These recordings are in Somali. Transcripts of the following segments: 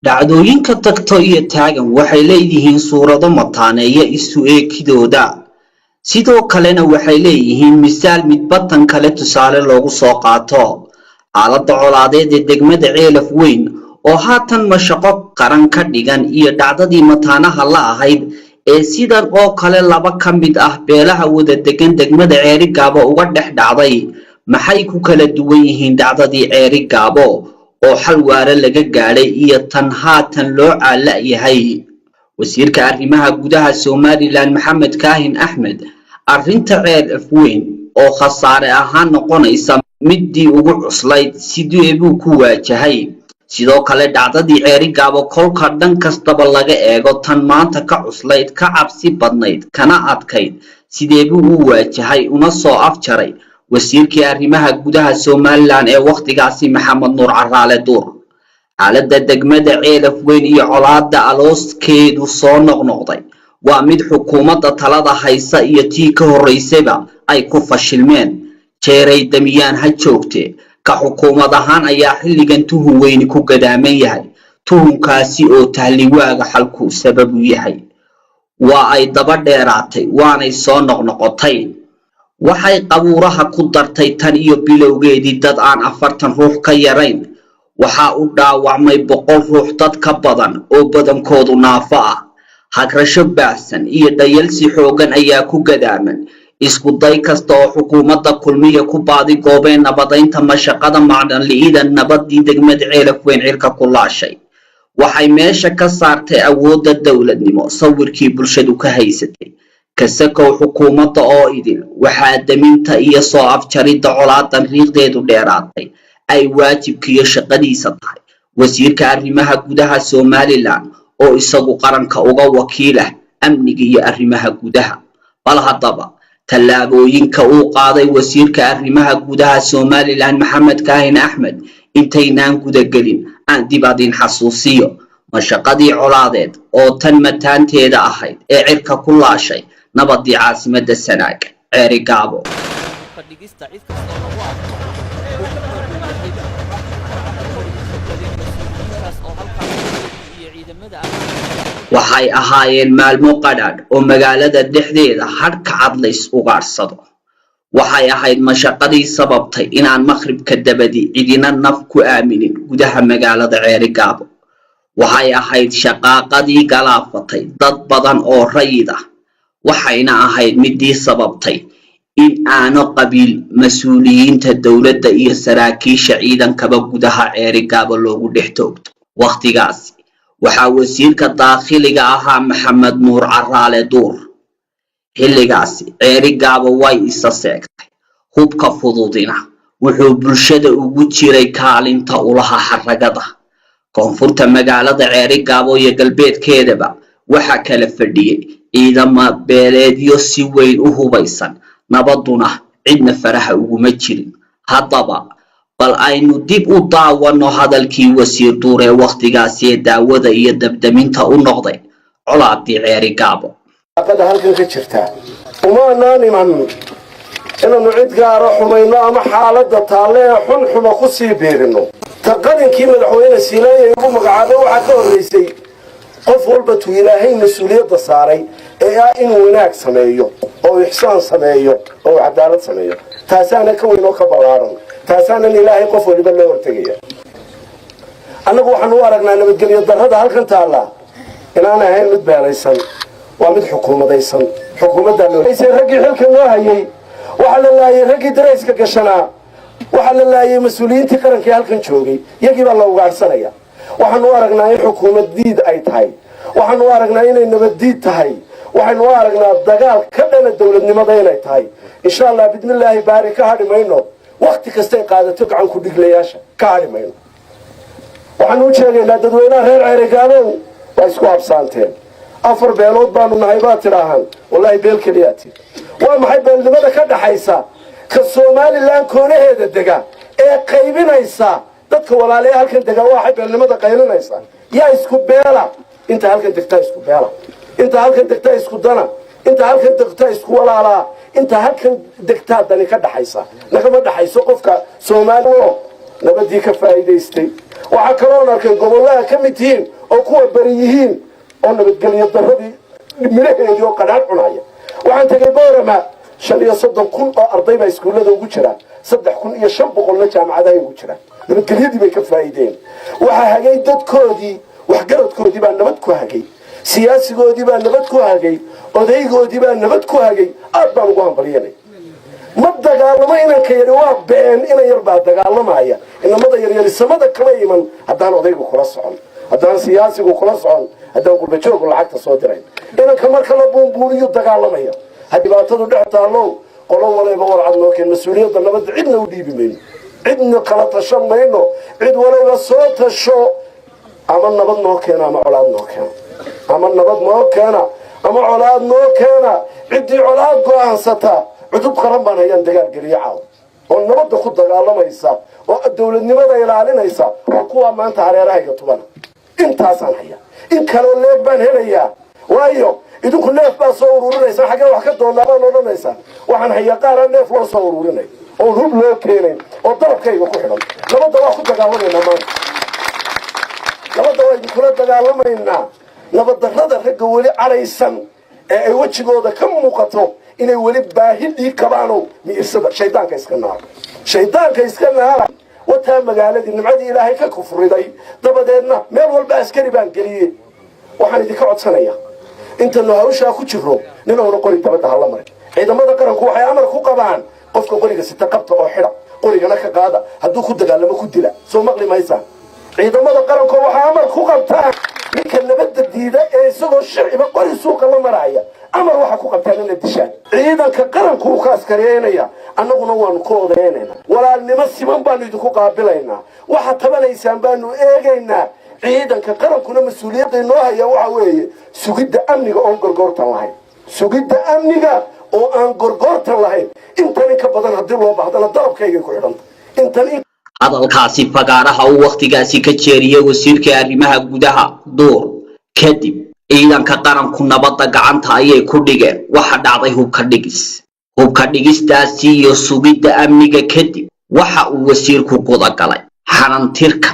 dhacdooyinka tagto iyo taagan waxay leeyihiin suurado mataaneeya isu eekidooda sidoo kalena waxay leeyihiin misaal midba tan kale tusaale loogu soo qaato xaaladda colaadeed ee degmada Ceelaf Weyn oo haatan mashaqo qaran ka dhigan iyo dhacdadii mataanaha la ahayd ee sidan oo kale laba ka mid ah beelaha wada degan degmada Ceerigaabo uga dhex dhacday maxay ku kala duwan yihiin dhacdadii Ceerigaabo oo xal waara laga gaaray iyo tan haatan loo caalayahay wasiirka arrimaha gudaha Soomaaliland Maxamed Kaahin Axmed arrinta Ceelaf Weyn oo khasaare ahaan noqonaysa midii ugu cuslayd sidii uu ku waajahay sidoo kale dhacdadii Ceerigaabo kolka dhan kastaba laga eego tan maanta ka cuslayd ka cabsi badnayd kana adkayd sidee buu u waajahay una soo afjaray wasiirkii arrimaha gudaha Soomaaliland ee waqtigaasi Maxamed Nuur Caraale Duur xaaladda degmada Ceelaf Weyn iyo colaadda alooskeedu soo noqnoqday waa mid xukuumadda talada haysa iyo tii ka horeysayba ay ku fashilmeen jeeray damiyaan ha joogtee ka xukuumad ahaan ayaa xilligan tuhun weyni ku gadaaman yahay tuhunkaasi oo tahliwaaga xalku sabab u yahay waa ay daba dheeraatay waanay soo noqnoqotay waxay qabuuraha ku dartay tan iyo bilowgeedii dad aan 40 ruux ka yarayn waxa uu dhaawacmay 100 ruux dad ka badan oo badankoodu naafo ah hagrasho baahsan iyo dhayalsi xoogan ayaa ku gadaaman isku day kasta oo xukuumadda kulmiye ku baadi goobeen nabadaynta mashaqada macdan liida nabadii degmada Ceelaf Weyn cirka ku laashay waxay meesha ka saartay awoodda dawladnimo sawirkii bulshadu ka haysatay kasakow xukuumadda oo idin waxaa daminta iyo soo afjaridda colaadan riiqdeedu dheeraatay ay waajibkiyo shaqadiisa tahay wasiirka arrimaha gudaha Soomaaliland oo isagu qaranka uga wakiilah amniga iyo arrimaha gudaha bal haddaba tallaabooyinka uu qaaday wasiirka arrimaha gudaha Soomaaliland Maxamed Kaahin Axmed intaynaan gudagelin aan dibadin xasuusiyo mashaqadii colaadeed oo tan mataanteeda ahayd ee cirka ku laashay nabadii caasimadda Sanaag Ceerigaabo waxay ahaayeen maalmo qadhaadh oo magaalada dhexdeeda hadhka cadlays ugaarsado waxay ahayd mashaqadii sababtay inaan maqribka dabadii cidina naf ku aaminin gudaha magaalada Ceerigaabo waxay ahayd shaqaaqadii galaafatay dad badan oo rayid ah waxayna ahayd midii sababtay in aano qabiil mas'uuliyiinta dawladda iyo saraakiisha ciidankaba gudaha Ceerigaabo loogu dhex toogto waqtigaas waxaa wasiirka daakhiliga ahaa Maxamed Nuur Caraale Duur xilligaasi Ceerigaabo way isa seegtay hubka fududina wuxuu bulshada ugu jiray kaalinta ulaha xaragada koonfurta magaalada Ceerigaabo iyo galbeedkeedaba waxa kala fadhiyay ciidamo beeleedyo si weyn u hubaysan nabaduna cidna faraha uguma jirin haddaba bal aynu dib u daawano hadalkii wasiir Duur ee waqtigaasi daawada iyo dabdaminta u noqday colaadii Ceerigaabo aqada halkan ka jirta uma naaniman inuu cid gaar ah xumayno ama xaaladda taale xun xuma ku sii beerino taqadinkii madaxweyne Siilaay ugu magacaabay waxa ka horeysay qof walba tuu Ilaahay mas'uuliyadda saaray ee inuu wanaag sameeyo oo ihsaan sameeyo oo cadaalad sameeyo taasana ka weyn oo ka balaaran taasana Ilaahay qof waliba loo hortagaya anagu waxaanu aragnaa nabadgelyo darrada halkan taala inaan ahayn mid beelaysan waa mid xukuumadaysan xukuumadda loo hayay ragii xilka loo hayay waxa la laayay ragii dareyska gashanaa waxa la laayay mas'uuliyiintii qaranka halkan joogay yagii baa la ugaarsanaya waxaanu aragnaa in xukuumad diid ay tahay waxaanu aragnaa inay nabad diid tahay waxaanu aragnaa dagaal ka dhana dawladnimada inay tahay insha Allah bidnillaahi baari ka hadhimayno waqti kasta ay qaadato gacan ku dhiglayaasha ka hadhimayno waxaanu sheegaynaa dadweynaha reer Ceerigaabo waa isku habsaanteen afar beelood baanu nahay baa tiraahan wallahi beel kaliyaati waa maxay beelnimada ka dhaxaysa ka Soomaaliland koonaheeda dega ee qaybinaysa dadka walaalaha halkan dega waxay beelnimada qaylinaysa yaa isku beela inta halkan degta isku beela inta halkan degta isku dana inta halkan degta isku walaala inta halkan degta dani ka dhaxaysa nagama dhaxayso qofka Soomaaliland nabadii ka faa'iideystay waxaa kaloon arkay gobollaha ka mid yihiin oo kuwa bari yihiin oo nabadgelyo darradii midhaheedii oo qadhaan cunaya waxaan tegay boorama 35,000 oo arday baa iskuullada ugu jiraan 3,500 jaamacadaha ugu jiraan nabadgelyadii bay ka faa'iideen waxaa hagay dadkoodii waxgaradkoodii baa nabad ku hagay siyaasigoodii baa nabad ku hagay odaygoodii baa nabad ku hagay aad baan ugu hambalyanay ma dagaalamo inanka yari waa been inan yar baa dagaalamaya inamada yaryari samada kama iman haddaan odaygu kula socon haddaan siyaasigu kula socon haddaan qurbajoogu lacagta soo dirayn inanka marka la buunbuuniyo dagaalamaya ha dhibaatadu dhex taallow qolo walayba warcad noo keen mas-uuliyadda nabadda cidna u dhiibi mayno cidna kala tashan mayno cid walayba soo tasho ama nabad noo keena ama colaad noo keena ama nabad noo keena ama colaad noo keena ciddii colaad go'aansata cudub qaran baan hayaan dagaal geliyo caaw oo nabadda ku dagaalamaysa oo dowladnimada ilaalinaysa oo kuwa maanta hareerahayga tubana intaasaan haya in kaloo leeg baan helayaa waayo idinku neef baa soo ururinaysaa xaggee wax ka doonaa odhanaysaa waxaan hayaa qaara neef loo soo ururinay oo hub loo keenay oo dalabkayga ku xidhan nabadda waa ku dagaalamaynaa maanta nabadda waa idinkula dagaalamaynaa nabaddarrada ragga weli cadhaysan ee ay wejigooda ka muuqato inay weli baahidii kabaano miirsada shaydaanka iska naara wataa magaaladii nimcadii ilaahay ka kufriday dabadeedna meel walba askari baan geliyey waxaan idinka codsanayaa intanu hawshaa ku jiro ninauna qori dabadda hala marin ciidamada qaranku waxay amar ku qabaan qofka qoriga sita qabta oo xidha qorigana ka qaada hadduu ku dagaalamo ku dila soo maqli maysaan ciidamada qaranku waxay amar ku qabtaan ninka nabadda diida ee isagoo sharciba qori suuqa la maraya amar waxa ku qabtaan inay dishaan ciidanka qaranku uu ka askariyeynaya annaguna waanu ku odaynaynaa walaalnimo siman baanu idinku qaabilaynaa waxa tabanaysaan baanu eegaynaa ciidanka qarankuna mas-uuliyadda inoo haya waxa weeye sugidda amniga oon gorgoortan lahayn sugidda amniga oo aan gorgoortan lahayn intan in ka badan haddii loo baahdana dalabkaygay ku xidhanta hadalkaasi fagaaraha uu wakhtigaasi ka jeeriyey wasiirka arrimaha gudaha duur kadib ciidanka qaranku nabadda gacanta ayay ku dhigeen waxa dhacday hubka dhigistaasi iyo sugidda amniga kadib waxa uu wasiirku gudagalay xarantirka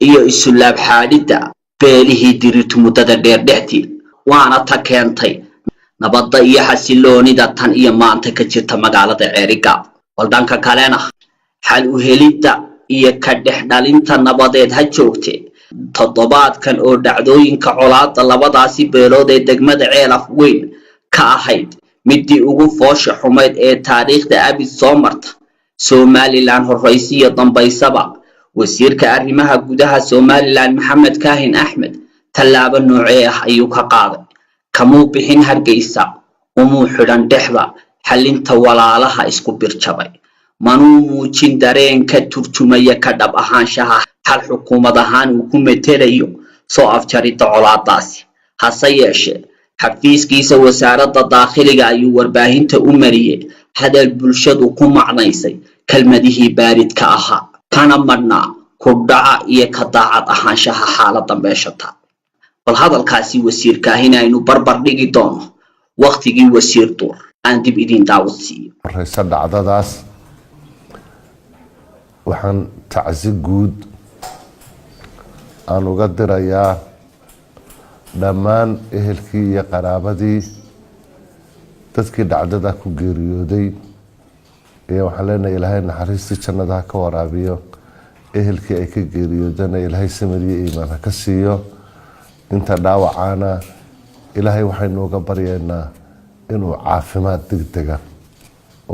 iyo isulaab xaadidda beelihii dirirtu muddada dheer dhexdeed waana ta keentay nabadda iyo xasiloonida tan iyo maanta ka jirta magaalada Ceerigaab waldanka kalena xal u helidda iyo ka dhex dhalinta nabadeed ha joogtee toddobaadkan oo dhacdooyinka colaadda labadaasi beelood ee degmada Ceelaf Weyn ka ahayd midii ugu foosha xumeyd ee taariikhda abid soo marta Somaliland horeysiyo dambaysaba wasiirka arrimaha gudaha Somaliland Maxamed Kaahin Axmed tallaabo noocee ah ayuu ka qaaday kamuu bixin Hargeysa umuu xidhan dhexda xalinta walaalaha isku birjabay manuu muujin dareenka turjumaya ka dhab ahaanshaha hal xukuumad ahaan uu ku metelayo soo afjaridda colaadaasi hase yeeshee xafiiskiisa wasaaradda daakhiliga ayuu warbaahinta u mariyay hadal bulshadu ku macnaysay kelmadihii baaridka ahaa kana madhnaa ku dhaca iyo ka daacad ahaanshaha xaaladda meesha taal bal hadalkaasi wasiirkaahin aynu barbar dhigi doono waqtigii wasiir duur aan dib idin daawodsiiyo horeysa dhacdadaas waxaan tacsi guud aan uga dirayaa dhammaan ehelkii iyo qaraabadii dadkii dhacdada ku geeriyooday ee waxaan leenahay ilaahay naxariistii jannada ha ka waraabiyo ehelkii ay ka geeriyoodana ilaahay samir iyo iimaan ha ka siiyo inta dhaawacaana ilaahay waxaynu uga baryaynaa inuu caafimaad degdega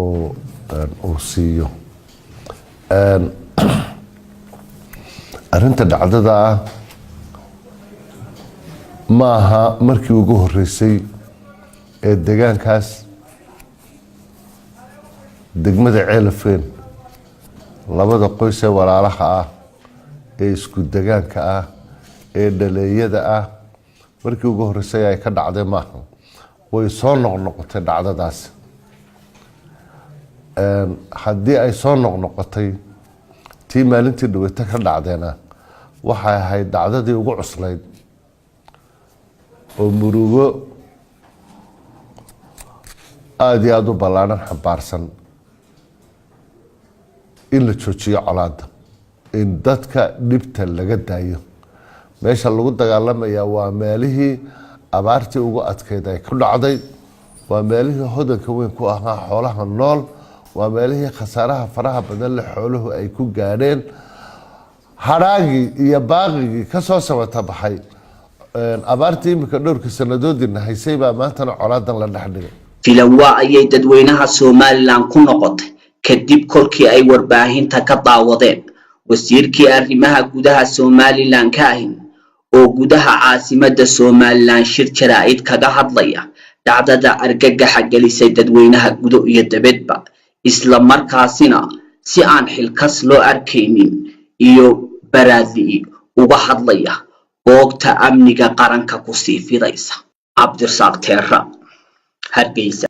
oo uu siiyo arrinta dhacdada ah ma aha markii ugu horeysay ee deegaankaas degmada Ceelaf Weyn labada qoys ee walaalaha ah ee isku deegaanka ah ee dhaleeyada ah markii ugu horeysay ay ka dhacday maaha way soo noqnoqotay dhacdadaas haddii ay soo noqnoqotay tii maalintii dhaweyta ka dhacdeena waxay ahayd dhacdadii ugu cuslayd oo murugo aada iyo aada u ballaaran xambaarsan in la joojiyo colaadda in dadka dhibta laga daayo meesha lagu dagaalamaya waa meelihii abaartii ugu adkeyd ay ku dhacday waa meelihii hodanka weyn ku ahaa xoolaha nool waa meelihii khasaaraha faraha badan leh xooluhu ay ku gaadheen haraagii iyo baaqigii ka soo sabata baxay abaartii imika dhowrka sanadoodina haysay baa maantana colaadan la dhex dhigay filanwa ayay dadweynaha Somaliland ku noqotay kadib kolkii ay warbaahinta ka daawadeen wasiirkii arrimaha gudaha Somaliland ka ahin oo gudaha caasimadda Somaliland shir jaraa'id kaga hadlaya dhacdada argagaxa gelisay dadweynaha gudo iyo dabadba isla markaasina si aan xilkas loo arkaynin iyo baraadi uga hadlaya boogta amniga qaranka ku sii fidaysa Cabdirasaaq Teera Hargeysa